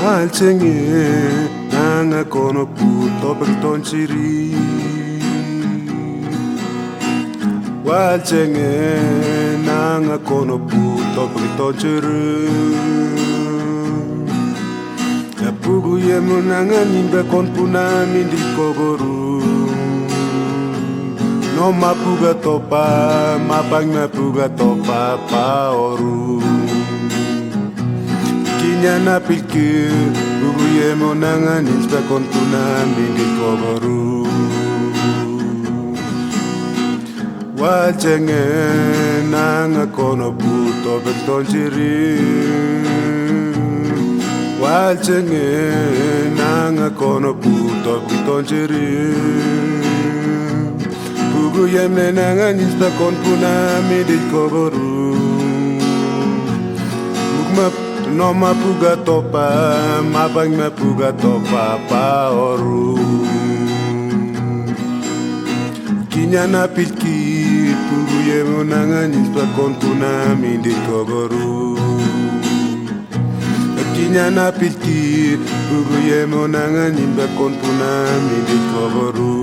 Walchenge nanga kono puto bertonchiri Walchenge nanga kono puto bertonchiri Pugu yemu nanga nimbe kon puna mindi kogoru No mapuga topa mapang mapuga topa paoru Kinya na pilki pugu yemu nanga nimbe kon puna mindi kogoru Walchenge nanga kono puto bertonchiri Walchenge nanga kono puto bertonchiri Pugu yemne nanga nisba kon puna midil kogoru Bukma no mapuga topa mapang mapuga topa paoru Kinya na pilki pugu yemne nanga nisba kon puna midil kogoru Kinya na pilki pugu yemne nanga nisba kon puna midil kogoru